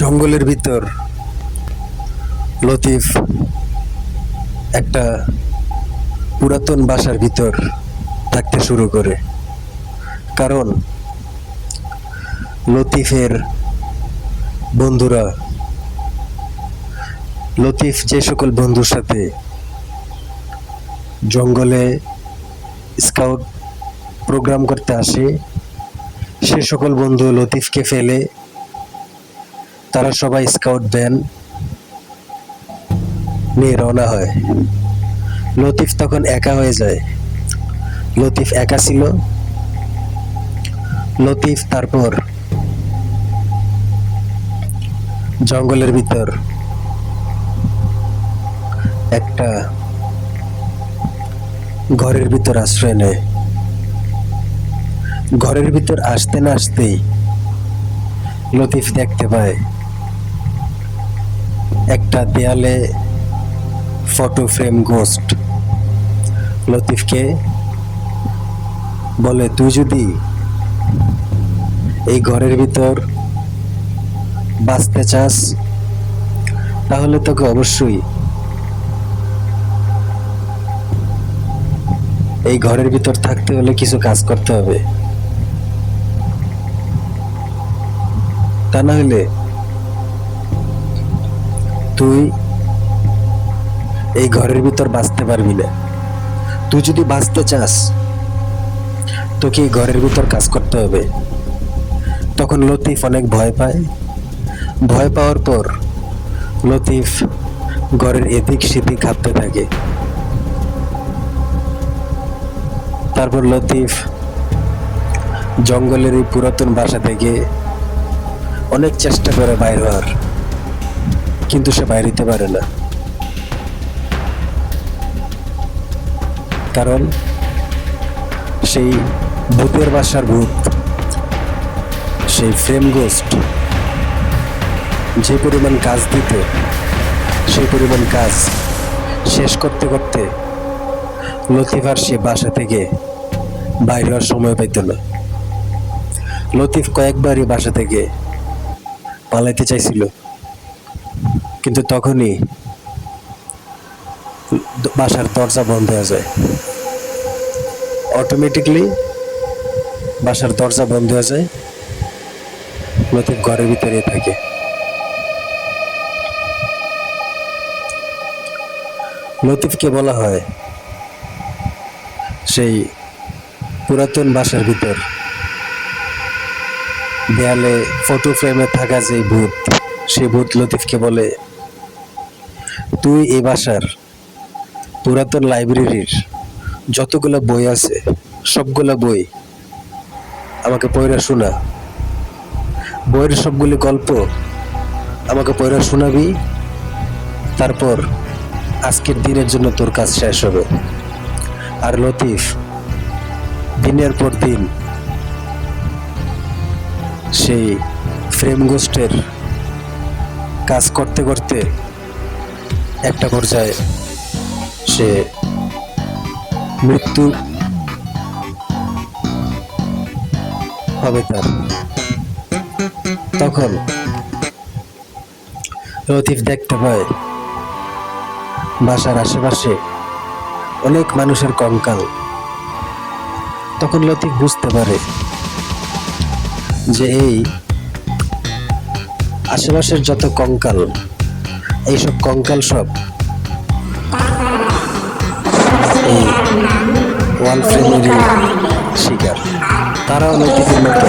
জঙ্গলের ভিতর লতিফ একটা পুরাতন বাসার ভিতর থাকতে শুরু করে। কারণ লতিফের বন্ধুরা, লতিফ যে সকল বন্ধুর সাথে জঙ্গলে স্কাউট প্রোগ্রাম করতে আসে, সে সকল বন্ধু লতিফকে ফেলে তারা সবাই স্কাউট ভ্যান নিয়ে রওনা হয়। লতিফ তখন একা হয়ে যায়। লতিফ একা ছিল। লতিফ তারপর জঙ্গলের ভিতর একটা ঘরের ভিতর আশ্রয় নেয়। ঘরের ভিতর আসতে না আসতেই লতিফ দেখতে পায় একটা দেয়ালে ফটো ফ্রেম গোস্ট। লতিফকে বলে, তুই যদি এই ঘরের ভিতর বাঁচতে চাস তাহলে তোকে অবশ্যই এই ঘরের ভিতর থাকতে হলে কিছু কাজ করতে হবে, তা না হলে তুই এই ঘরের ভিতর বাঁচতে পারবি না। তুই যদি বাঁচতে চাস তোকে এই ঘরের ভিতর কাজ করতে হবে। তখন লতিফ অনেক ভয় পায়। ভয় পাওয়ার পর লতিফ ঘরের এদিক সেদিক হাঁটতে থাকে। তারপর লতিফ জঙ্গলের এই পুরাতন বাসা থেকে অনেক চেষ্টা করে বাইর হওয়ার, কিন্তু সে বাইর হতে পারে না। কারণ সেই ভূতের বাসার ভূত, সেই ফ্রেম গোস্ট যে পরিমাণ কাজ দিত, সেই পরিমাণ কাজ শেষ করতে করতে লতিফ আর সে বাসা থেকে বাইর হওয়ার সময় পাইত না। লতিফ কয়েকবারই বাসা থেকে পালাইতে চাইছিল, কিন্তু তখনই বাসার দরজা বন্ধ হয়ে যায়। অটোমেটিকলি বাসার দরজা বন্ধ হয়ে যায়। লতিফ ঘরের ভিতরে থাকে। লতিফকে বলা হয় সেই পুরাতন বাসার ভিতর দেয়ালে ফটো ফ্রেমে থাকা যে ভূত, সেই ভূত লতিফকে বলে, তুই এই বাসার পুরাতন লাইব্রেরির যতগুলো বই আছে সবগুলো বই আমাকে পড়া শোনা। বইয়ের সবগুলি গল্প আমাকে পড়া শোনাবি, তারপর আজকের দিনের জন্য তোর কাজ শেষ হবে। আর লতিফ দিনের পর দিন সেই ফ্রেম গোস্টের কাজ করতে করতে একটা পর্যায়ে সে মৃত্যু হবে তার। তখন লতিফ দেখতে পায় বাসার আশেপাশে অনেক মানুষের কঙ্কাল। তখন লতিফ বুঝতে পারে যে এই আশেপাশের যত কঙ্কাল, এইসব কঙ্কাল সব এই ওয়াল ফ্রেমেরই শিকার। তারাও লতিফের মতো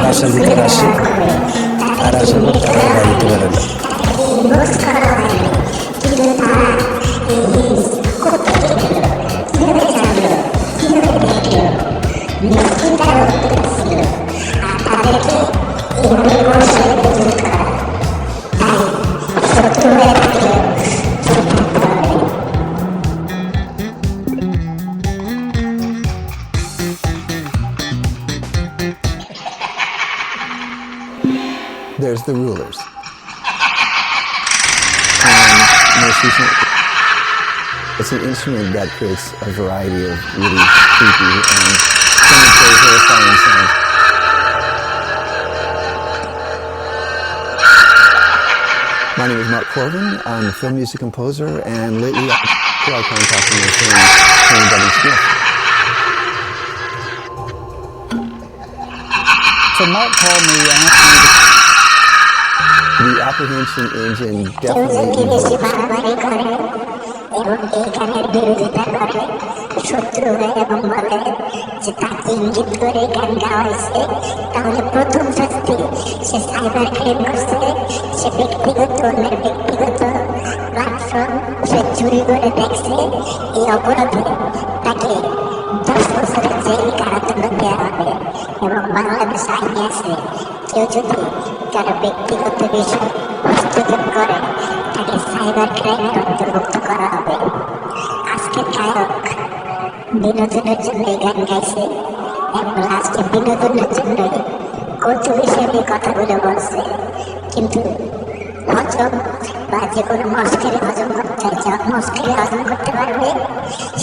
বাসার ভিতরে আসে, আর আসার পর তারা বাড়িতে পারে না। There's the rulers. And most recently, It's an instrument that creates a variety of really creepy and sometimes horrifying sounds. My name is Mark Corvin. I'm a film music composer, and lately I've had a lot of contact with my friend Tony Devin Smith. So Mark called me and asked me to The apprehension engine definitely evokes এবং এই গানের বিরোধিতা করে শত্রু হয়ে এবং বলে যে তাকে ইঙ্গিত করে গান গাওয়া হয়েছে, তাহলে প্রথম শাস্তি সে সাইবার ক্রাইম করছে, সে ব্যক্তিগত অন্যের ব্যক্তিগত প্ল্যাটফর্ম সে চুরি করে দেখছে, এই অপরাধে তাকে 10 বছরের জেল কারাদণ্ড দেওয়া হবে। এবং বাংলাদেশ আইনে আছে কেউ যদি কারো ব্যক্তিগত বিষয় হস্তক্ষেপ করে তাকে সাইবার ক্রাইমের অন্তর্ভুক্ত করা হবে। আজকের গায়ক বিনোদনের জন্য এই গান গাইছে এবং লাস্টে বিনোদনের জন্য কৌতুক হিসেবে কথাগুলো বলছে, কিন্তু হজম বা যে কোনো মস্কেরে হজম করতে হয়, যখন মস্কেরে হজম করতে পারবে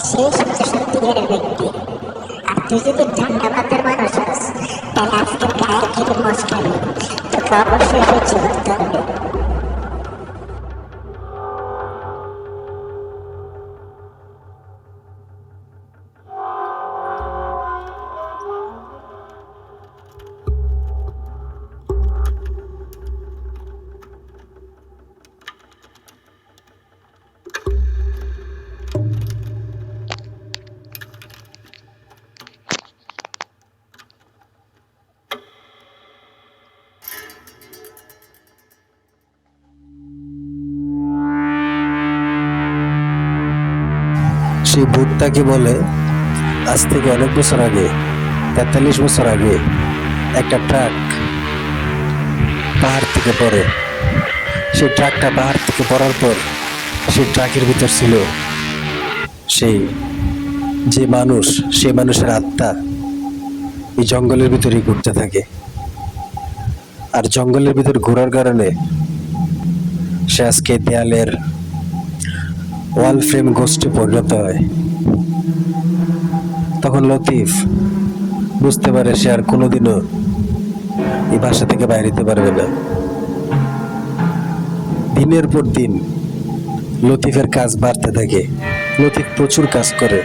সেই সবচেয়ে সত্যিকারের ব্যক্তি। আর তুই যদি ঠান্ডা মাথার মানুষ হস তাহলে আজকের গায়কের মস্কারি তোকে অবশ্যই সহ্য করতে হবে। সেই ভূত তাকে বলে আজ থেকে অনেক বছর আগে, 43 বছর আগে একটা ট্রাক পাহাড় থেকে পড়ে। সেই ট্রাকটা পাহাড় থেকে পড়ার পর সেই ট্রাকের ভিতর ছিল সেই যে মানুষ, সে মানুষের আত্মা এই জঙ্গলের ভিতরেই ঘুরতে থাকে। আর জঙ্গলের ভিতর ঘোরার কারণে সে আজকে দেয়ালের ওয়াল ফ্রেম গোষ্ঠী পরিণত হয়। তখন লতিফ বুঝতে পারে সে আর কোনোদিনও এই বাসা থেকে বাইরে যেতে পারবে না। দিনের পর দিন লতিফের কাজ বাড়তে থাকে। লতিফ প্রচুর কাজ করে।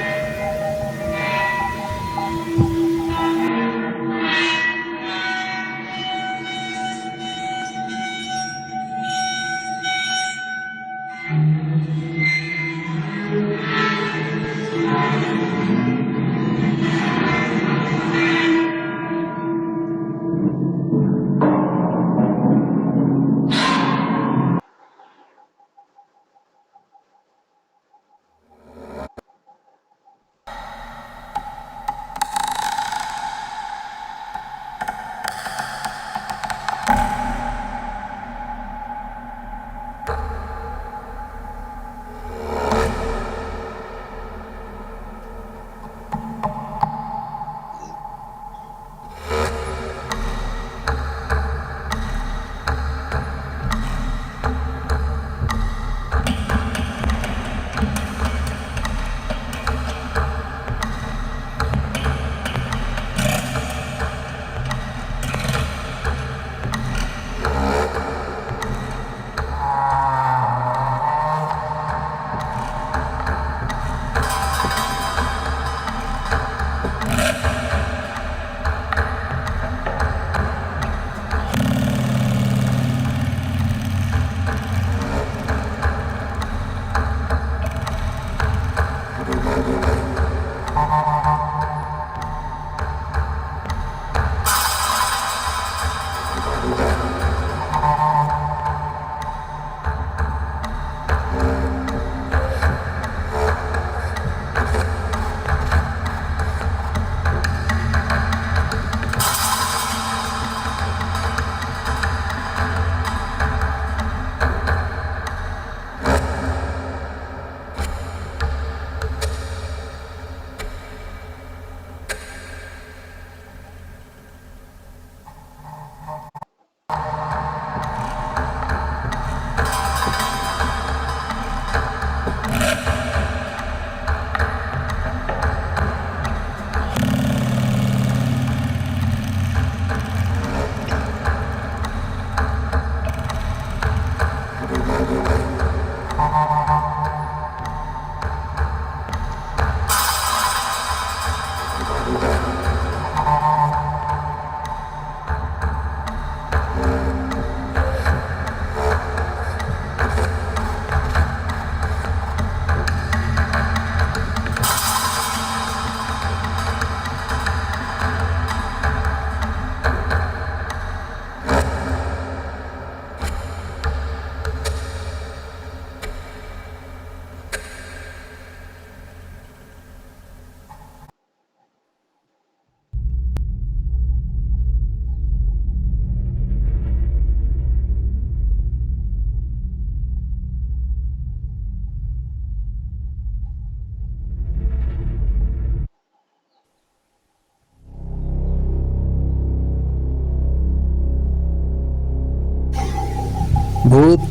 ভূত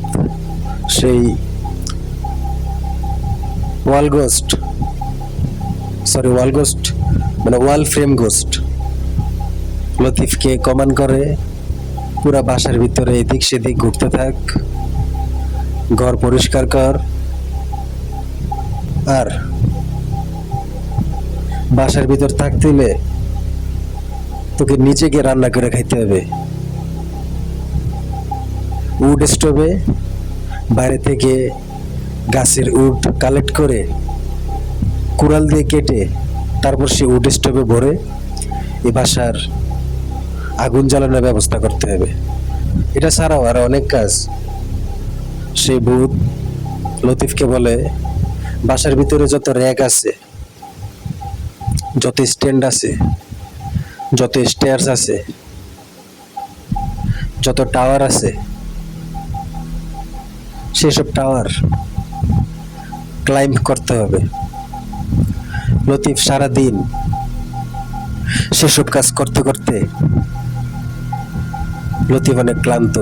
সেই ওয়াল গোস্ট, মানে ওয়াল ফ্রেম গোস্ট লতিফকে কমান্ড করে পুরা বাসার ভিতরে এদিক সেদিক ঘুরতে থাক, ঘর পরিষ্কার কর, আর বাসার ভিতর থাকতে হলে তোকে নিচে গিয়ে রান্না করে খাইতে হবে। উড স্টোভে বাইরে থেকে গাছের উড কালেক্ট করে কুড়াল দিয়ে কেটে তারপর সে উড স্টোভে ভরে এই বাসার আগুন জ্বালানোর ব্যবস্থা করতে হবে। এটা ছাড়াও আরো অনেক কাজ। সেই ভূত লতিফকে বলে বাসার ভিতরে যত র্যাক আছে, যত স্ট্যান্ড আছে, যত স্টেয়ার্স আছে, যত টাওয়ার আছে, সেসব টাওয়ার ক্লাইম্ব করতে হবে। লতিফ সারাদিন সেসব কাজ করতে করতে লতিফ অনেক ক্লান্ত।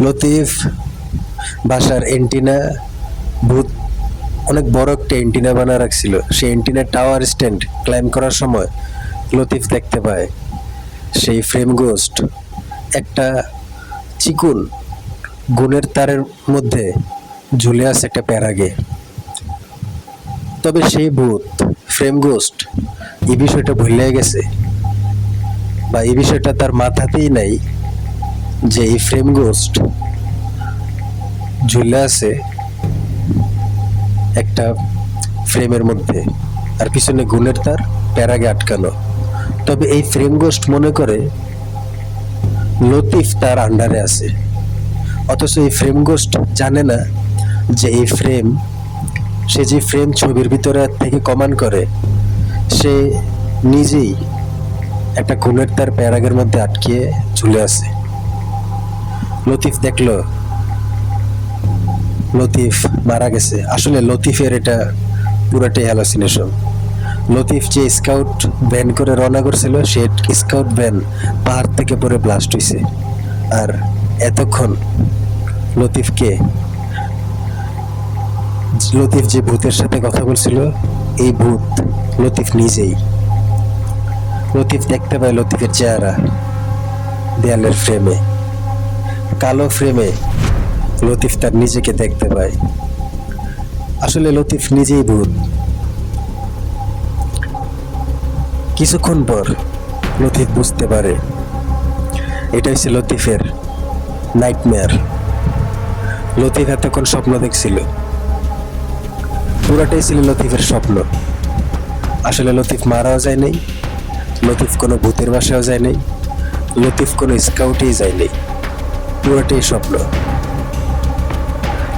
লতিফ বাসার এন্টিনা ভূত অনেক বড় একটা এন্টিনা বানা রাখছিল। সেই এন্টিনার টাওয়ার স্ট্যান্ড ক্লাইম্ব করার সময় লতিফ দেখতে পায় সেই ফ্রেম গোস্ট একটা চিকুন গুণের তারের মধ্যে ঝুলে আছে একটা প্যারাগে। তবে সেই ভূত ফ্রেম গোস্ট এই বিষয়টা ভুলে গেছে, বা এই বিষয়টা তার মাথাতেই নাই যে এই ফ্রেম গোস্ট ঝুলে আছে একটা ফ্রেমের মধ্যে, আর পিছনে গুণের তার প্যারাগে আটকানো। তবে এই ফ্রেম গোস্ট মনে করে লতিফ তার আন্ডারে আছে, অথচ এই ফ্রেম গোস্ট জানে না যে এই ফ্রেম, সে যে ফ্রেম ছবির ভিতরে থেকে কমান্ড করে, সে নিজেই একটা গুণের তার প্যারাগের মধ্যে আটকিয়ে ঝুলে আছে। লতিফ দেখলো লতিফ মারা গেছে। আসলে লতিফের এটা পুরোটাই হ্যালোসিনেশন। লতিফ যে স্কাউট ভ্যান করে রওনা করছিল, সে স্কাউট ভ্যান পাহাড় থেকে পড়ে ব্লাস্ট হয়েছে। আর এতক্ষণ লতিফ যে ভূতের সাথে কথা বলছিল, এই ভূত লতিফ নিজেই। লতিফ দেখতে পায় লতিফের চেহারা দেয়ালের ফ্রেমে, কালো ফ্রেমে লতিফ তার নিজেকে দেখতে পায়। আসলে লতিফ নিজেই ভূত। কিছুক্ষণ পর লতিফ বুঝতে পারে এটা হচ্ছে লতিফের নাইটমেয়ার। লতিফ এতক্ষণ স্বপ্ন দেখছিল, পুরাটাই ছিল লতিফের স্বপ্ন। আসলে লতিফ মারাও যায় নাই, লতিফ কোনো ভূতের বাসায়ও যায় নাই, লতিফ কোনো স্কাউটেই যায় নাই, পুরোটাই স্বপ্ন।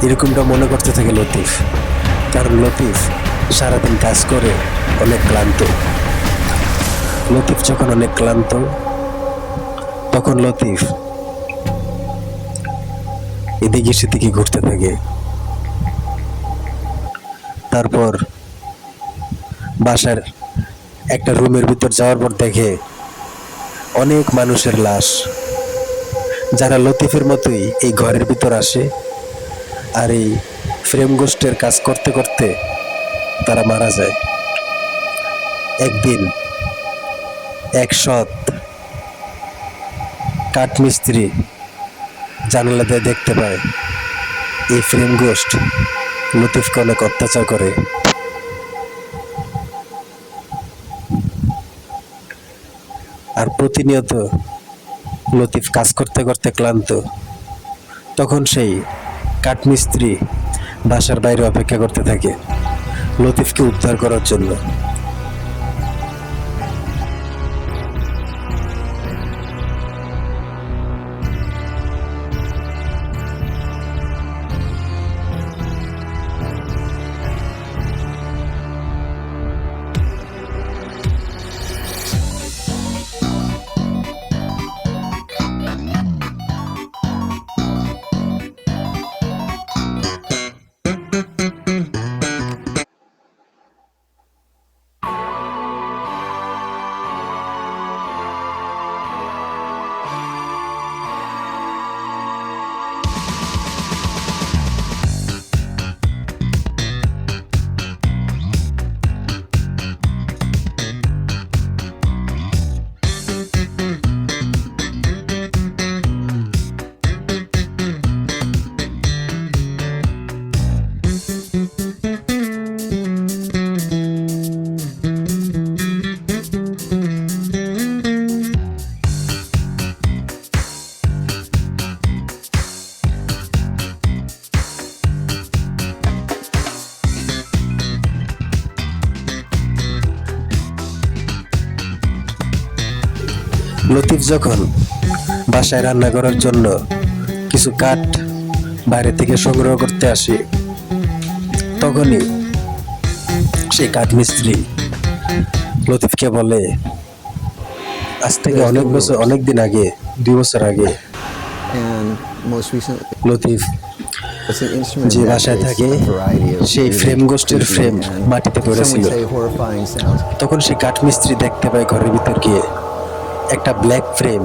এরকমটা মনে করতে থাকে লতিফ, কারণ লতিফ সারাদিন কাজ করে অনেক ক্লান্ত। লতিফ যখন অনেক ক্লান্ত, তখন লতিফ এদিকে সেদিকে ঘুরতে থাকে। তারপর বাসার একটা রুমের ভিতর যাওয়ার পর দেখে অনেক মানুষের লাশ, যারা লতিফের মতোই এই ঘরের ভিতর আসে, আর এই ফ্রেম গোস্টের কাজ করতে করতে তারা মারা যায়। একদিন এক সৎ কাঠমিস্ত্রি জানালা দিয়ে দেখতে পায় এই ফ্রেম গোস্ট লতিফকে অনেক অত্যাচার করে। আর প্রতিনিয়ত লতিফ কাজ করতে করতে ক্লান্ত। তখন সেই কাঠমিস্ত্রি বাসার বাইরে অপেক্ষা করতে থাকে লতিফকে উদ্ধার করার জন্য। লতিফ যখন বাসায় রান্না করার জন্য কিছু কাঠ বাইরে থেকে সংগ্রহ করতে আসে, তখনই সেই কাঠমিস্ত্রি লতিফকে বলে, আজ থেকে অনেক দিন আগে, 2 বছর আগে And most recently, Latif it's an instrument যে that বাসায় creates থাকে, a variety of সেই really ফ্রেম গোস্টের creepy ফ্রেম and মাটিতে some পড়েছিল। would say horrifying sounds. তখন সেই কাঠমিস্ত্রি দেখতে পায় ঘরের ভিতর গিয়ে একটা ব্ল্যাক ফ্রেম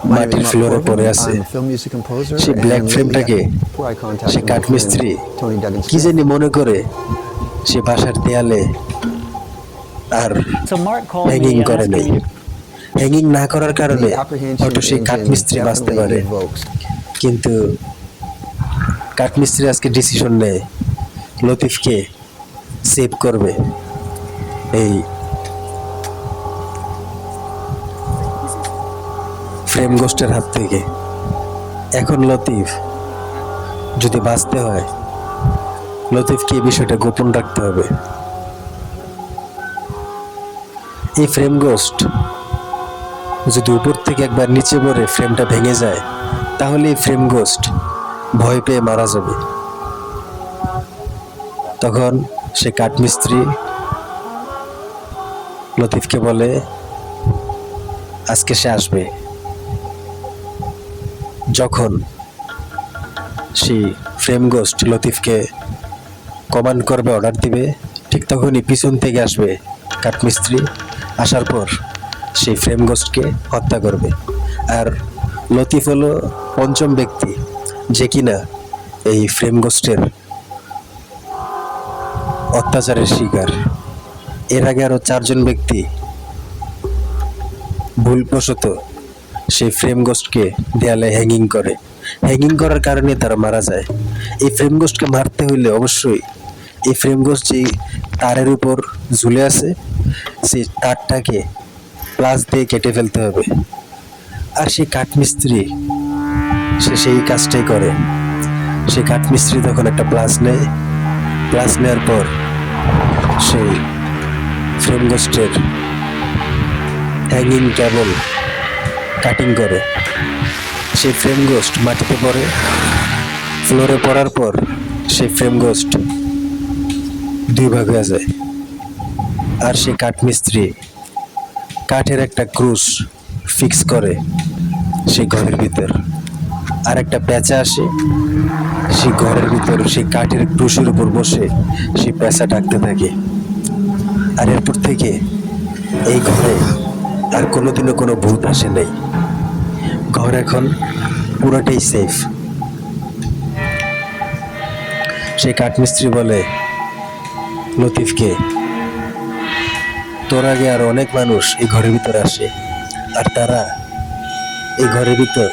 My name মাটির is Mark ফ্লোরে Corbin. পড়ে আছে। I'm a film music composer, সেই and black lately ফ্রেমটাকে before I contacted say my কাঠমিস্ত্রি friend Tony Duggan কি Smith, জানি মনে করে সে বাসার দেয়ালে আর So Mark called hanging me and করে asked নেই। me to হ্যাঙ্গিং না করার কারণে the apprehension হয়তো সেই engine কাঠমিস্ত্রি বাঁচতে পারে, definitely evokes কিন্তু কাঠমিস্ত্রি আজকে ডিসিশন নেয় লতিফকে সেভ করবে এই ফ্রেম গোস্টের হাত থেকে। এখন লতিফ যদি বাঁচতে হয়, লতিফকে এই বিষয়টা গোপন রাখতে হবে। এই ফ্রেম গোস্ট যদি উপর থেকে একবার নিচে পড়ে ফ্রেমটা ভেঙে যায়, তাহলে এই ফ্রেম গোস্ট ভয় পেয়ে মারা যাবে। তখন সে কাঠমিস্ত্রি লতিফকে বলে আজকে সে আসবে। যখন সেই ফ্রেম গোস্ট লতিফকে কমান্ড করবে, অর্ডার দিবে, ঠিক তখনই পিছন থেকে আসবে কাঠমিস্ত্রি। আসার পর সেই ফ্রেম গোস্টকে হত্যা করবে। আর লতিফ হলো পঞ্চম ব্যক্তি যে কিনা এই ফ্রেম গোস্টের অত্যাচারের শিকার। এর আগে আরো 4 জন ব্যক্তি ভুলবশত সেই ফ্রেম গোস্টকে দেয়ালে হ্যাঙ্গিং করে। হ্যাঙ্গিং করার কারণে তারা মারা যায়। এই ফ্রেম গোস্টকে মারতে হইলে অবশ্যই এই ফ্রেম গোস্ট যে তারের উপর ঝুলে আছে সেই তারটাকে প্লাস দিয়ে কেটে ফেলতে হবে। আর সেই কাঠমিস্ত্রি সে সেই কাজটাই করে। সেই কাঠমিস্ত্রি তখন একটা প্লাস নেয়, প্লাস নেওয়ার পর সেই ফ্রেম গোস্টের হ্যাঙ্গিং কেবল কাটিং করে। সেই ফ্রেম গোস্ট মাটিতে পড়ে, ফ্লোরে পড়ার পর সেই ফ্রেম গোস্ট 2 ভাগ হয়ে যায়। আর সেই কাঠমিস্ত্রি কাঠের একটা ক্রুশ ফিক্স করে সেই ঘরের ভিতর। আর একটা পেঁচা আসে সেই ঘরের ভিতর সেই কাঠের ক্রুশের উপর বসে সেই পেঁচা ডাকতে থাকে। আর এরপর থেকে এই ঘরে আর কোনোদিনও কোনো ভূত আসে নাই। ঘর এখন পুরোটাই সেফ। সেই কাঠমিস্ত্রি বলে লতিফকে, তোর আগে আরো অনেক মানুষ এই ঘরের ভিতর আসে, আর তারা এই ঘরের ভিতর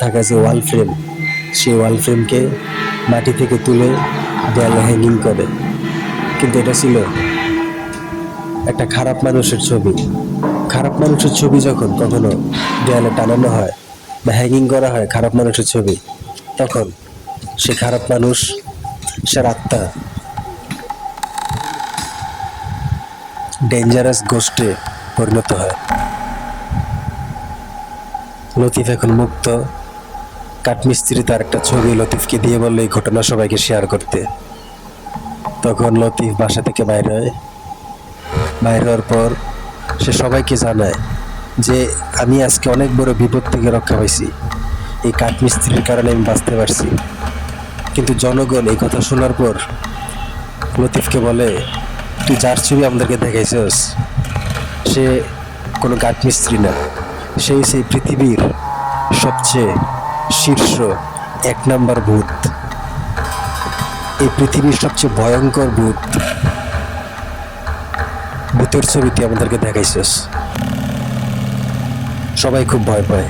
থাকা যে ওয়াল ফ্রেম, সেই ওয়াল ফ্রেমকে মাটি থেকে তুলে দেয়ালে হ্যাঙ্গিং করে। কিন্তু এটা ছিল একটা খারাপ মানুষের ছবি। খারাপ মানুষের ছবি যখন কখনো দেয়ালে টানানো হয় বা হ্যাঙ্গিং করা হয় খারাপ মানুষের ছবি, তখন সে খারাপ মানুষ, সে আত্মা ডেঞ্জারাস গোস্টে পরিণত হয়। লতিফ এখন মুক্ত। কাঠমিস্ত্রি তার একটা ছবি লতিফকে দিয়ে বললে এই ঘটনা সবাইকে শেয়ার করতে। তখন লতিফ বাসা থেকে বাইরে হয়। বাইরে হওয়ার পর সে সবাইকে জানায় যে আমি আজকে অনেক বড় বিপদ থেকে রক্ষা পাইছি, এই কাঠমিস্ত্রির কারণে আমি বাঁচতে পারছি। কিন্তু জনগণ এই কথা শোনার পর লতিফকে বলে, তুই যার ছবি আমাদেরকে দেখাইছস সে কোনো কাঠমিস্ত্রি না, সেই পৃথিবীর সবচেয়ে শীর্ষ 1 নাম্বার ভূত, এই পৃথিবীর সবচেয়ে ভয়ঙ্কর ভূত। ভূতের ছবি তুই আমাদেরকে দেখাইছস। সবাই খুব ভয় পায়।